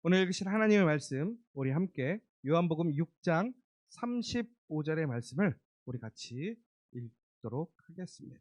오늘 읽으신 하나님의 말씀, 우리 함께 요한복음 6장 35절의 말씀을 우리 같이 읽도록 하겠습니다.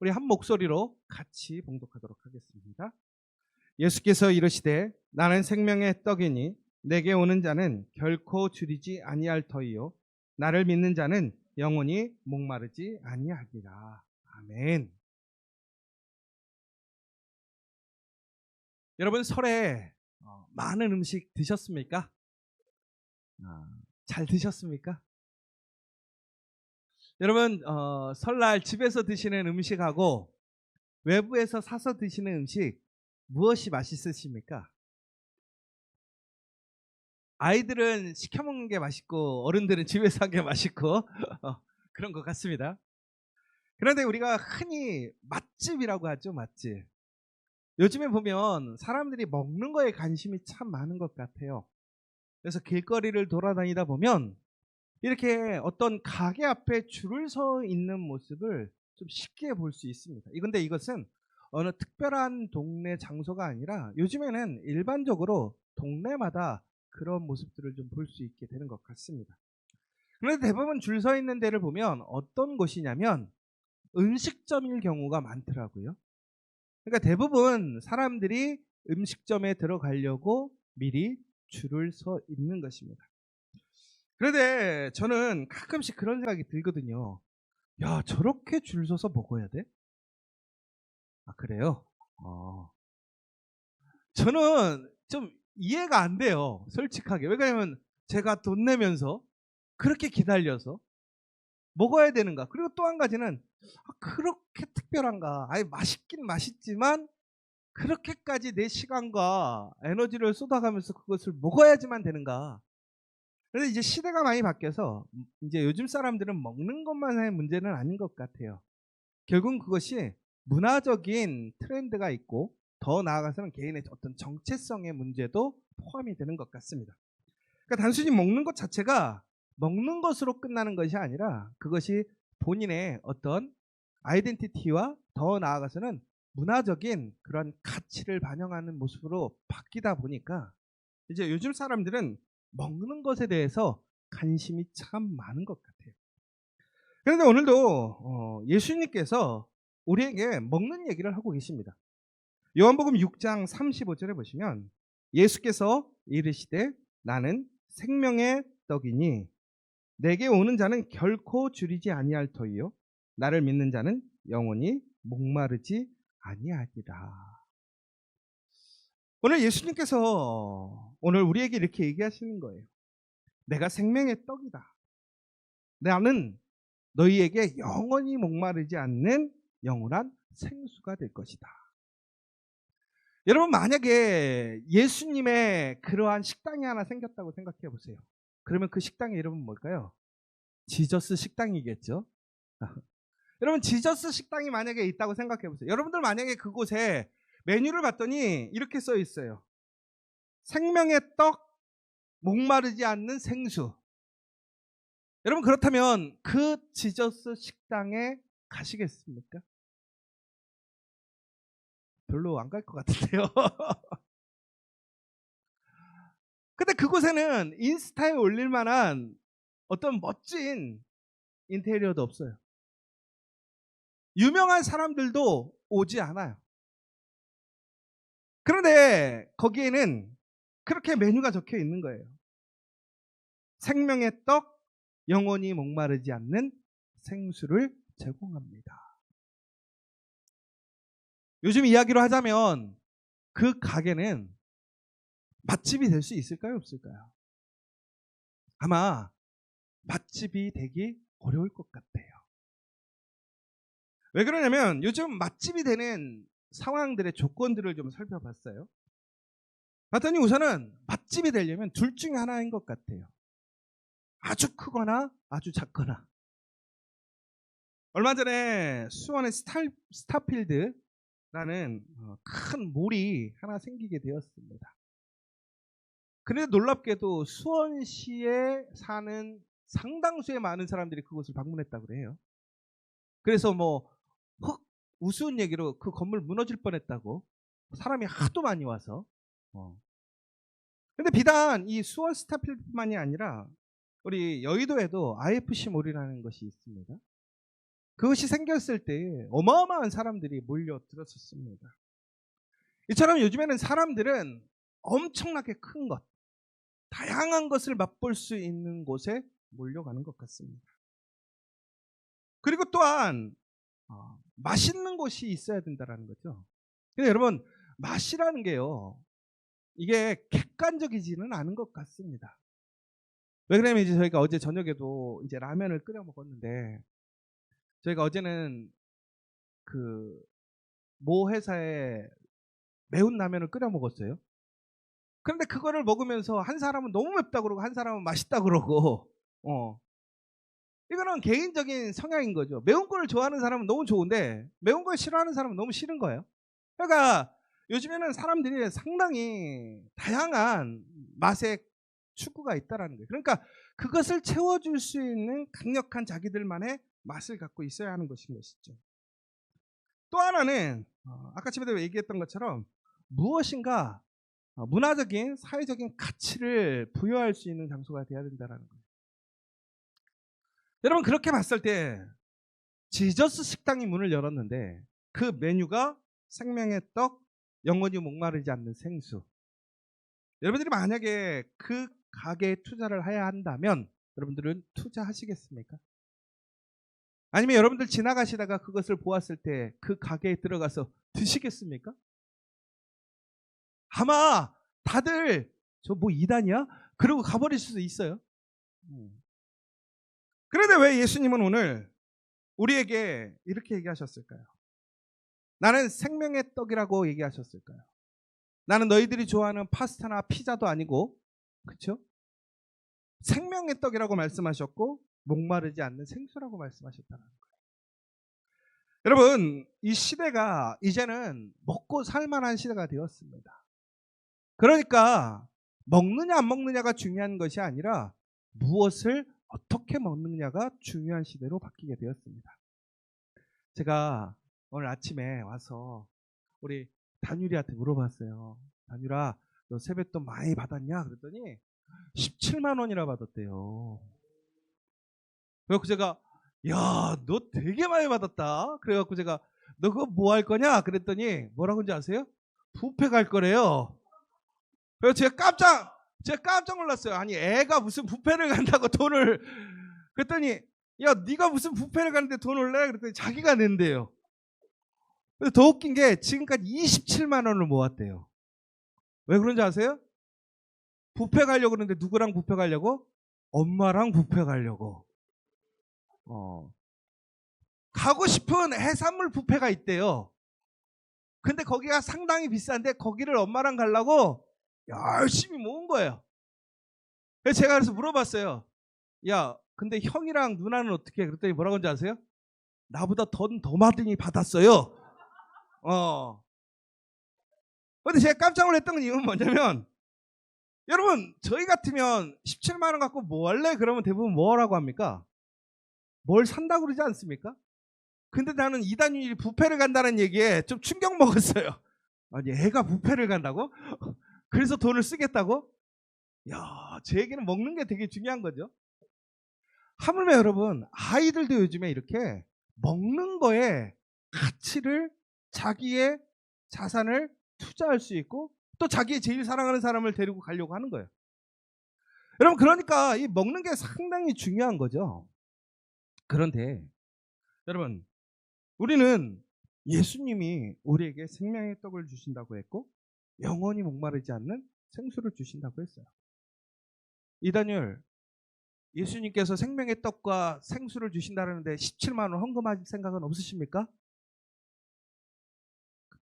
우리 한 목소리로 같이 봉독하도록 하겠습니다. 예수께서 이르시되 나는 생명의 떡이니 내게 오는 자는 결코 줄이지 아니할 터이요 나를 믿는 자는 영원히 목마르지 아니하리라. 아멘. 여러분, 설에 많은 음식 드셨습니까? 잘 드셨습니까? 여러분, 설날 집에서 드시는 음식하고 외부에서 사서 드시는 음식 무엇이 맛있으십니까? 아이들은 시켜 먹는 게 맛있고 어른들은 집에서 한 게 맛있고 그런 것 같습니다. 그런데 우리가 흔히 맛집이라고 하죠, 맛집. 요즘에 보면 사람들이 먹는 거에 관심이 참 많은 것 같아요. 그래서 길거리를 돌아다니다 보면 이렇게 어떤 가게 앞에 줄을 서 있는 모습을 좀 쉽게 볼 수 있습니다. 근데 이것은 어느 특별한 동네 장소가 아니라 요즘에는 일반적으로 동네마다 그런 모습들을 좀 볼 수 있게 되는 것 같습니다. 그런데 대부분 줄 서 있는 데를 보면 어떤 곳이냐면 음식점일 경우가 많더라고요. 그러니까 대부분 사람들이 음식점에 들어가려고 미리 줄을 서 있는 것입니다. 그런데 저는 가끔씩 그런 생각이 들거든요. 야, 저렇게 줄 서서 먹어야 돼? 아, 그래요? 어. 저는 좀 이해가 안 돼요, 솔직하게. 왜냐면 제가 돈 내면서 그렇게 기다려서 먹어야 되는가? 그리고 또 한 가지는 그렇게 특별한가? 아니, 맛있긴 맛있지만 그렇게까지 내 시간과 에너지를 쏟아가면서 그것을 먹어야지만 되는가? 그런데 이제 시대가 많이 바뀌어서 이제 요즘 사람들은 먹는 것만의 문제는 아닌 것 같아요. 결국은 그것이 문화적인 트렌드가 있고 더 나아가서는 개인의 어떤 정체성의 문제도 포함이 되는 것 같습니다. 그러니까 단순히 먹는 것 자체가 먹는 것으로 끝나는 것이 아니라 그것이 본인의 어떤 아이덴티티와 더 나아가서는 문화적인 그런 가치를 반영하는 모습으로 바뀌다 보니까 이제 요즘 사람들은 먹는 것에 대해서 관심이 참 많은 것 같아요. 그런데 오늘도 예수님께서 우리에게 먹는 얘기를 하고 계십니다. 요한복음 6장 35절에 보시면 예수께서 이르시되 나는 생명의 떡이니 내게 오는 자는 결코 줄이지 아니할 터이요 나를 믿는 자는 영원히 목마르지 아니하리라. 오늘 예수님께서 오늘 우리에게 이렇게 얘기하시는 거예요. 내가 생명의 떡이다. 나는 너희에게 영원히 목마르지 않는 영원한 생수가 될 것이다. 여러분, 만약에 예수님의 그러한 식당이 하나 생겼다고 생각해 보세요. 그러면 그 식당의 이름은 뭘까요? 지저스 식당이겠죠. 여러분, 지저스 식당이 만약에 있다고 생각해 보세요. 여러분들 만약에 그곳에 메뉴를 봤더니 이렇게 써 있어요. 생명의 떡, 목마르지 않는 생수. 여러분, 그렇다면 그 지저스 식당에 가시겠습니까? 별로 안 갈 것 같은데요. 근데 그곳에는 인스타에 올릴 만한 어떤 멋진 인테리어도 없어요. 유명한 사람들도 오지 않아요. 그런데 거기에는 그렇게 메뉴가 적혀 있는 거예요. 생명의 떡, 영원히 목마르지 않는 생수를 제공합니다. 요즘 이야기로 하자면 그 가게는 맛집이 될 수 있을까요, 없을까요? 아마 맛집이 되기 어려울 것 같아요. 왜 그러냐면 요즘 맛집이 되는 상황들의 조건들을 좀 살펴봤어요. 봤더니 우선은 맛집이 되려면 둘 중에 하나인 것 같아요. 아주 크거나 아주 작거나. 얼마 전에 수원의 스타필드라는 큰 몰이 하나 생기게 되었습니다. 그런데 놀랍게도 수원시에 사는 상당수의 많은 사람들이 그곳을 방문했다고 그래요. 그래서 우스운 얘기로 그 건물 무너질 뻔했다고, 사람이 하도 많이 와서. 근데 비단 이 수원 스타필드뿐만이 아니라 우리 여의도에도 IFC 몰이라는 것이 있습니다. 그것이 생겼을 때 어마어마한 사람들이 몰려들었었습니다. 이처럼 요즘에는 사람들은 엄청나게 큰 것, 다양한 것을 맛볼 수 있는 곳에 몰려가는 것 같습니다. 그리고 또한 맛있는 곳이 있어야 된다는 거죠. 근데 여러분, 맛이라는 게요, 이게 객관적이지는 않은 것 같습니다. 왜 그러냐면 이제 저희가 어제 저녁에도 이제 라면을 끓여 먹었는데, 저희가 어제는 그 모 회사에 매운 라면을 끓여 먹었어요. 그런데 그거를 먹으면서 한 사람은 너무 맵다 그러고 한 사람은 맛있다 그러고, 이거는 개인적인 성향인 거죠. 매운 걸 좋아하는 사람은 너무 좋은데 매운 걸 싫어하는 사람은 너무 싫은 거예요. 그러니까 요즘에는 사람들이 상당히 다양한 맛의 추구가 있다라는 거예요. 그러니까 그것을 채워줄 수 있는 강력한 자기들만의 맛을 갖고 있어야 하는 것인 것이죠. 또 하나는 아까 집에도 얘기했던 것처럼 무엇인가 문화적인 사회적인 가치를 부여할 수 있는 장소가 되어야 된다는 거예요. 여러분, 그렇게 봤을 때 지저스 식당이 문을 열었는데 그 메뉴가 생명의 떡, 영원히 목마르지 않는 생수. 여러분들이 만약에 그 가게에 투자를 해야 한다면 여러분들은 투자하시겠습니까? 아니면 여러분들 지나가시다가 그것을 보았을 때 그 가게에 들어가서 드시겠습니까? 아마 다들 저 뭐 이단이야? 그러고 가버릴 수도 있어요. 그런데 왜 예수님은 오늘 우리에게 이렇게 얘기하셨을까요? 나는 생명의 떡이라고 얘기하셨을까요? 나는 너희들이 좋아하는 파스타나 피자도 아니고, 그렇죠? 생명의 떡이라고 말씀하셨고 목마르지 않는 생수라고 말씀하셨다는 거예요. 여러분, 이 시대가 이제는 먹고 살만한 시대가 되었습니다. 그러니까 먹느냐 안 먹느냐가 중요한 것이 아니라 무엇을 어떻게 먹느냐가 중요한 시대로 바뀌게 되었습니다. 제가 오늘 아침에 와서 우리 단율이한테 물어봤어요. 단율아, 너 세뱃돈 많이 받았냐? 그랬더니 17만 원이나 받았대요. 그래서 제가 야, 너 되게 많이 받았다. 그래갖고 제가 너 그거 뭐 할 거냐? 그랬더니 뭐라고 하는지 아세요? 뷔페 갈 거래요. 그래서 제가 깜짝 놀랐어요. 아니, 애가 무슨 뷔페를 간다고 돈을. 그랬더니 야, 네가 무슨 뷔페를 가는데 돈을 내? 그랬더니 자기가 낸대요. 그래서 더 웃긴 게 지금까지 27만 원을 모았대요. 왜 그런지 아세요? 뷔페 가려고 그러는데 누구랑 뷔페 가려고? 엄마랑 뷔페 가려고. 가고 싶은 해산물 뷔페가 있대요. 근데 거기가 상당히 비싼데 거기를 엄마랑 가려고 열심히 모은 거예요. 그래서 제가 그래서 물어봤어요. 야, 근데 형이랑 누나는 어떻게 해? 그랬더니 뭐라고 하는지 아세요? 나보다 돈 더 많이 받았어요. 근데 제가 깜짝 놀랐던 이유는 뭐냐면, 여러분, 저희 같으면 17만 원 갖고 뭐 할래? 그러면 대부분 뭐 하라고 합니까? 뭘 산다고 그러지 않습니까? 근데 나는 이단율이 뷔페를 간다는 얘기에 좀 충격 먹었어요. 아니, 애가 뷔페를 간다고? 그래서 돈을 쓰겠다고? 야, 제 얘기는 먹는 게 되게 중요한 거죠. 하물며 여러분, 아이들도 요즘에 이렇게 먹는 거에 가치를, 자기의 자산을 투자할 수 있고 또 자기의 제일 사랑하는 사람을 데리고 가려고 하는 거예요. 여러분, 그러니까 이 먹는 게 상당히 중요한 거죠. 그런데 여러분, 우리는 예수님이 우리에게 생명의 떡을 주신다고 했고 영원히 목마르지 않는 생수를 주신다고 했어요. 이단율, 예수님께서 생명의 떡과 생수를 주신다는데 17만 원 헌금하실 생각은 없으십니까?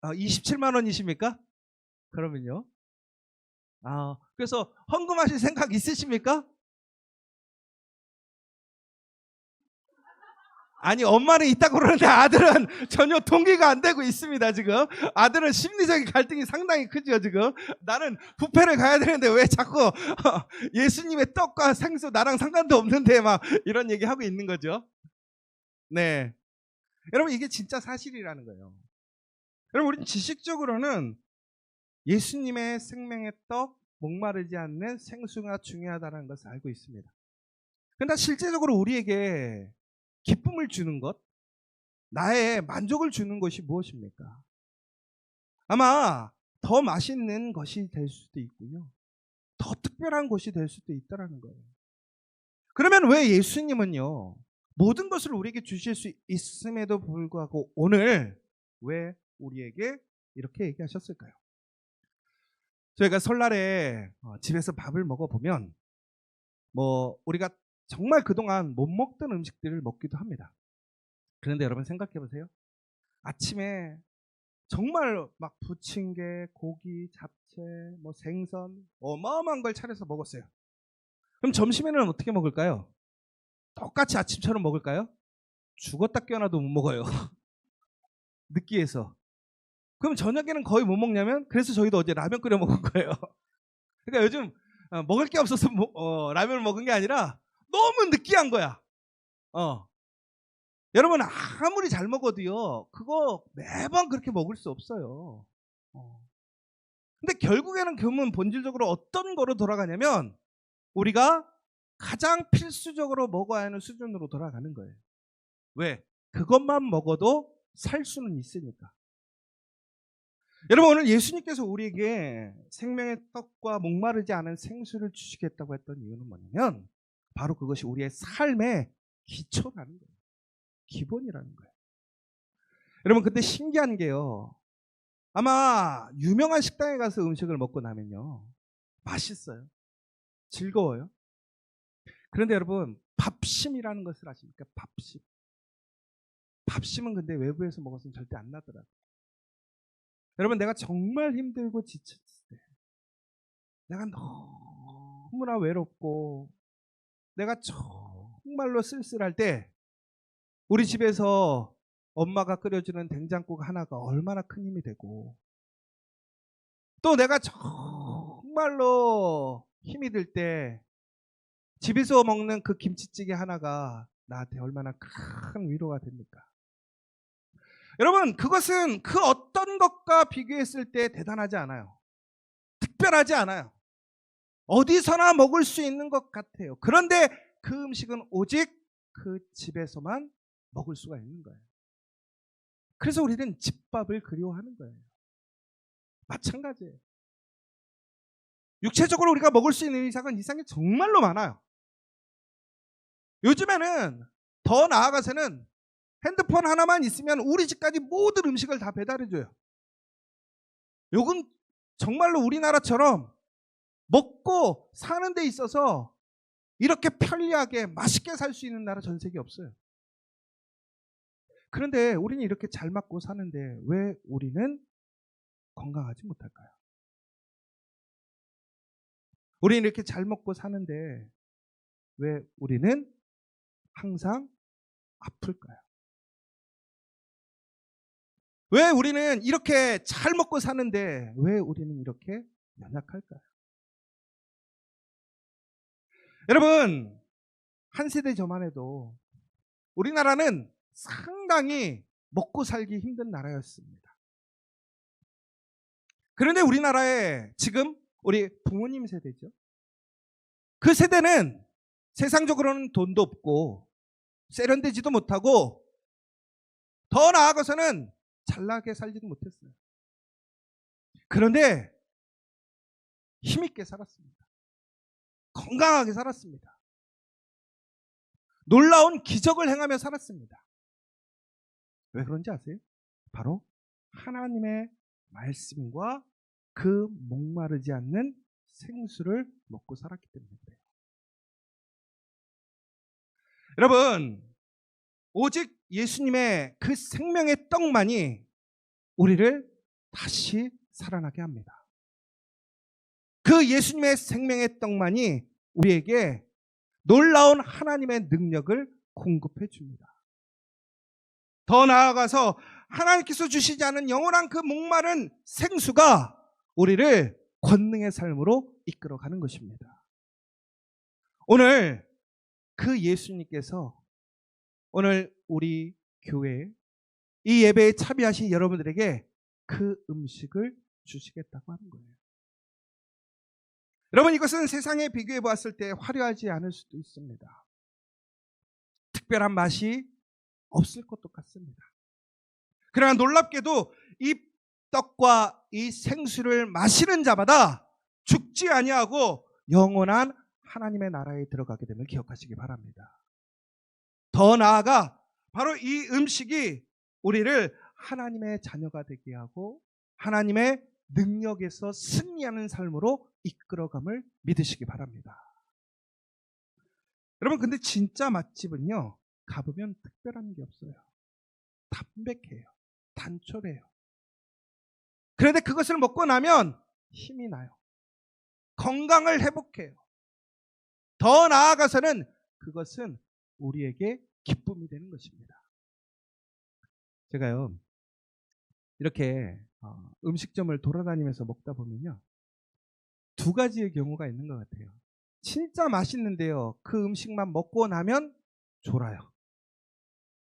27만 원이십니까? 그러면요. 그래서 헌금하실 생각 있으십니까? 아니, 엄마는 있다고 그러는데 아들은 전혀 동기가 안 되고 있습니다, 지금. 아들은 심리적인 갈등이 상당히 크죠, 지금. 나는 뷔페를 가야 되는데 왜 자꾸 예수님의 떡과 생수 나랑 상관도 없는데 막 이런 얘기 하고 있는 거죠. 네. 여러분, 이게 진짜 사실이라는 거예요. 여러분, 우리는 지식적으로는 예수님의 생명의 떡, 목마르지 않는 생수가 중요하다는 것을 알고 있습니다. 그러나 실제적으로 우리에게 기쁨을 주는 것, 나의 만족을 주는 것이 무엇입니까? 아마 더 맛있는 것이 될 수도 있고요. 더 특별한 것이 될 수도 있다는 거예요. 그러면 왜 예수님은요, 모든 것을 우리에게 주실 수 있음에도 불구하고 오늘 왜 우리에게 이렇게 얘기하셨을까요? 저희가 설날에 집에서 밥을 먹어보면 우리가 정말 그동안 못 먹던 음식들을 먹기도 합니다. 그런데 여러분 생각해 보세요. 아침에 정말 막 부침개, 고기, 잡채, 생선 어마어마한 걸 차려서 먹었어요. 그럼 점심에는 어떻게 먹을까요? 똑같이 아침처럼 먹을까요? 죽었다 깨어나도 못 먹어요. 느끼해서. 그럼 저녁에는 거의 못 먹냐면, 그래서 저희도 어제 라면 끓여 먹은 거예요. 그러니까 요즘 먹을 게 없어서 라면을 먹은 게 아니라 너무 느끼한 거야. 여러분 아무리 잘 먹어도요, 그거 매번 그렇게 먹을 수 없어요. 근데 결국에는 그러면 본질적으로 어떤 거로 돌아가냐면, 우리가 가장 필수적으로 먹어야 하는 수준으로 돌아가는 거예요. 왜? 그것만 먹어도 살 수는 있으니까. 여러분, 오늘 예수님께서 우리에게 생명의 떡과 목마르지 않은 생수를 주시겠다고 했던 이유는 뭐냐면, 바로 그것이 우리의 삶의 기초라는 거예요. 기본이라는 거예요. 여러분, 근데 신기한 게요, 아마 유명한 식당에 가서 음식을 먹고 나면요, 맛있어요. 즐거워요. 그런데 여러분, 밥심이라는 것을 아십니까? 밥심. 밥심은 근데 외부에서 먹었으면 절대 안 나더라고요. 여러분, 내가 정말 힘들고 지쳤을 때, 내가 너무나 외롭고, 내가 정말로 쓸쓸할 때, 우리 집에서 엄마가 끓여주는 된장국 하나가 얼마나 큰 힘이 되고, 또 내가 정말로 힘이 들 때 집에서 먹는 그 김치찌개 하나가 나한테 얼마나 큰 위로가 됩니까? 여러분, 그것은 그 어떤 것과 비교했을 때 대단하지 않아요. 특별하지 않아요. 어디서나 먹을 수 있는 것 같아요. 그런데 그 음식은 오직 그 집에서만 먹을 수가 있는 거예요. 그래서 우리는 집밥을 그리워하는 거예요. 마찬가지예요. 육체적으로 우리가 먹을 수 있는 이상이 정말로 많아요. 요즘에는 더 나아가서는 핸드폰 하나만 있으면 우리 집까지 모든 음식을 다 배달해줘요. 요즘 정말로 우리나라처럼 먹고 사는 데 있어서 이렇게 편리하게 맛있게 살 수 있는 나라 전 세계에 없어요. 그런데 우리는 이렇게 잘 먹고 사는데 왜 우리는 건강하지 못할까요? 우리는 이렇게 잘 먹고 사는데 왜 우리는 항상 아플까요? 왜 우리는 이렇게 잘 먹고 사는데 왜 우리는 이렇게 연약할까요? 여러분, 한 세대 전만 해도 우리나라는 상당히 먹고 살기 힘든 나라였습니다. 그런데 우리나라에 지금 우리 부모님 세대죠. 그 세대는 세상적으로는 돈도 없고 세련되지도 못하고 더 나아가서는 잘나게 살지도 못했어요. 그런데 힘있게 살았습니다. 건강하게 살았습니다. 놀라운 기적을 행하며 살았습니다. 왜 그런지 아세요? 바로 하나님의 말씀과 그 목마르지 않는 생수를 먹고 살았기 때문에 그래요. 여러분, 오직 예수님의 그 생명의 떡만이 우리를 다시 살아나게 합니다. 그 예수님의 생명의 떡만이 우리에게 놀라운 하나님의 능력을 공급해 줍니다. 더 나아가서 하나님께서 주시지 않은 영원한 그 목마른 생수가 우리를 권능의 삶으로 이끌어가는 것입니다. 오늘 그 예수님께서 오늘 우리 교회에 이 예배에 참여하신 여러분들에게 그 음식을 주시겠다고 하는 거예요. 여러분, 이것은 세상에 비교해 보았을 때 화려하지 않을 수도 있습니다. 특별한 맛이 없을 것도 같습니다. 그러나 놀랍게도 이 떡과 이 생수를 마시는 자마다 죽지 아니하고 영원한 하나님의 나라에 들어가게 됨을 기억하시기 바랍니다. 더 나아가 바로 이 음식이 우리를 하나님의 자녀가 되게 하고 하나님의 능력에서 승리하는 삶으로 이끌어감을 믿으시기 바랍니다. 여러분, 근데 진짜 맛집은요, 가보면 특별한 게 없어요. 담백해요. 단촐해요. 그런데 그것을 먹고 나면 힘이 나요. 건강을 회복해요. 더 나아가서는 그것은 우리에게 기쁨이 되는 것입니다. 제가요, 이렇게 음식점을 돌아다니면서 먹다 보면요, 두 가지의 경우가 있는 것 같아요. 진짜 맛있는데요, 그 음식만 먹고 나면 졸아요.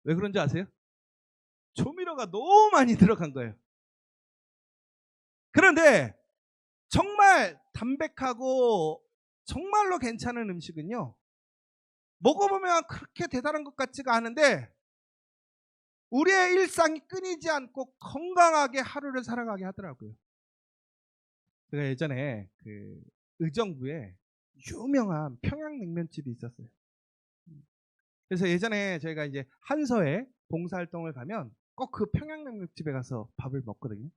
왜 그런지 아세요? 조미료가 너무 많이 들어간 거예요. 그런데 정말 담백하고 정말로 괜찮은 음식은요, 먹어보면 그렇게 대단한 것 같지가 않은데 우리의 일상이 끊이지 않고 건강하게 하루를 살아가게 하더라고요. 제가 예전에 그 의정부에 유명한 평양냉면집이 있었어요. 그래서 예전에 저희가 이제 한서에 봉사활동을 가면 꼭 그 평양냉면집에 가서 밥을 먹거든요.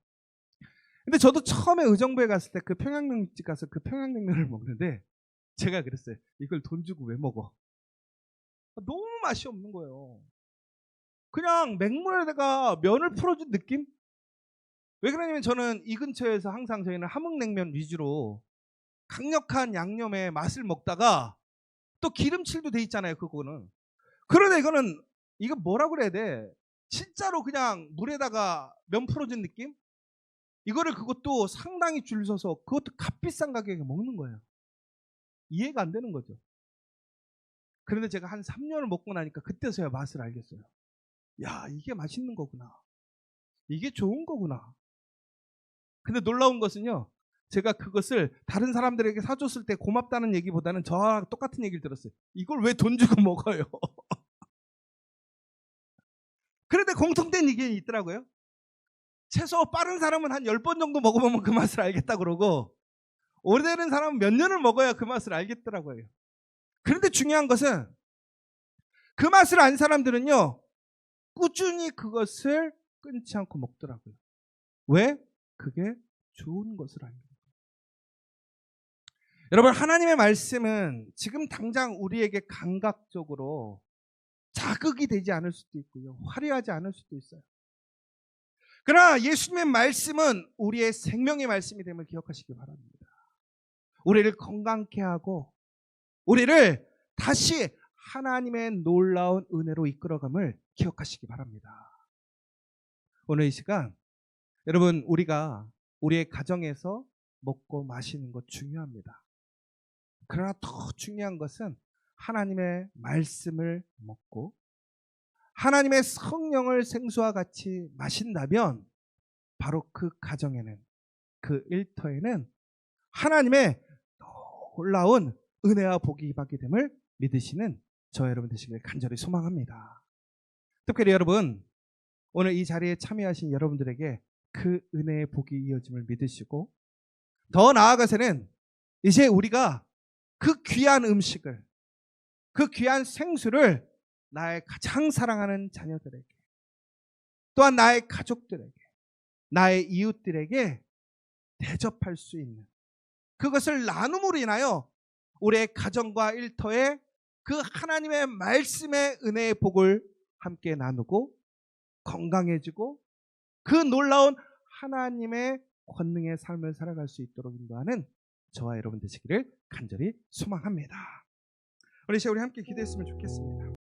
근데 저도 처음에 의정부에 갔을 때 그 평양냉면집 가서 그 평양냉면을 먹는데 제가 그랬어요. 이걸 돈 주고 왜 먹어? 너무 맛이 없는 거예요. 그냥 맹물에다가 면을 풀어준 느낌? 왜 그러냐면 저는 이 근처에서 항상 저희는 함흥냉면 위주로 강력한 양념의 맛을 먹다가 또 기름칠도 돼 있잖아요, 그거는. 그런데 이거 뭐라고 그래야 돼? 진짜로 그냥 물에다가 면 풀어준 느낌? 이거를 그것도 상당히 줄 서서 그것도 값비싼 가격에 먹는 거예요. 이해가 안 되는 거죠. 그런데 제가 한 3년을 먹고 나니까 그때서야 맛을 알겠어요. 야, 이게 맛있는 거구나. 이게 좋은 거구나. 근데 놀라운 것은요, 제가 그것을 다른 사람들에게 사줬을 때 고맙다는 얘기보다는 저랑 똑같은 얘기를 들었어요. 이걸 왜 돈 주고 먹어요? 그런데 공통된 의견이 있더라고요. 최소 빠른 사람은 한 10번 정도 먹어보면 그 맛을 알겠다 그러고 오래되는 사람은 몇 년을 먹어야 그 맛을 알겠더라고요. 그런데 중요한 것은 그 맛을 안 사람들은요, 꾸준히 그것을 끊지 않고 먹더라고요. 왜? 그게 좋은 것을 알고. 여러분, 하나님의 말씀은 지금 당장 우리에게 감각적으로 자극이 되지 않을 수도 있고요, 화려하지 않을 수도 있어요. 그러나 예수님의 말씀은 우리의 생명의 말씀이 됨을 기억하시기 바랍니다. 우리를 건강케 하고 우리를 다시 하나님의 놀라운 은혜로 이끌어감을 기억하시기 바랍니다. 오늘 이 시간 여러분, 우리가 우리의 가정에서 먹고 마시는 것 중요합니다. 그러나 더 중요한 것은 하나님의 말씀을 먹고 하나님의 성령을 생수와 같이 마신다면 바로 그 가정에는, 그 일터에는 하나님의 놀라운 은혜와 복이 임하게 됨을 믿으시는 저 여러분 되시길 간절히 소망합니다. 특별히 여러분, 오늘 이 자리에 참여하신 여러분들에게 그 은혜의 복이 이어짐을 믿으시고 더 나아가서는 이제 우리가 그 귀한 음식을, 그 귀한 생수를 나의 가장 사랑하는 자녀들에게, 또한 나의 가족들에게, 나의 이웃들에게 대접할 수 있는, 그것을 나눔으로 인하여 우리의 가정과 일터에 그 하나님의 말씀의 은혜의 복을 함께 나누고 건강해지고 그 놀라운 하나님의 권능의 삶을 살아갈 수 있도록 인도하는 저와 여러분 되시기를 간절히 소망합니다. 우리 함께 기도했으면 좋겠습니다.